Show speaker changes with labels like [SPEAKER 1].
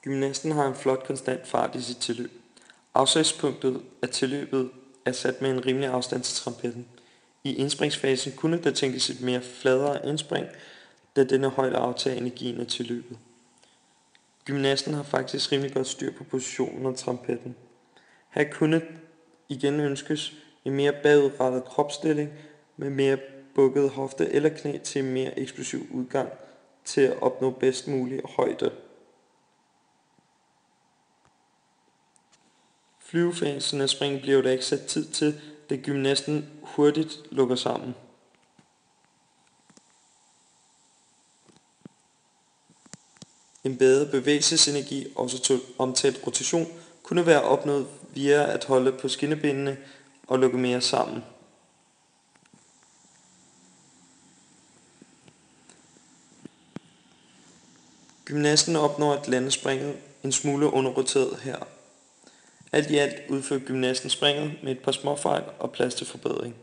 [SPEAKER 1] Gymnasten har en flot konstant fart i sit tilløb. Afslagspunktet af tilløbet er sat med en rimelig afstand til trampetten. I indspringsfasen kunne der tænkes et mere fladere indspring, da denne højde aftager energien af tilløbet. Gymnasten har faktisk rimelig godt styr på positionen af trampetten. Her kunne igen ønskes en mere bagudrettet kropsstilling med mere bukket hofte eller knæ til en mere eksplosiv udgang til at opnå bedst mulig højde. Flyvefasen af spring bliver der ikke sat tid til, da gymnasten hurtigt lukker sammen. En bedre bevægelsesenergi, også omtalt rotation, kunne være opnået via at holde på skinnebenene og lukke mere sammen. Gymnasten opnår at lande springet en smule underroteret her. Alt i alt udfører gymnasten springet med et par småfejl og plads til forbedring.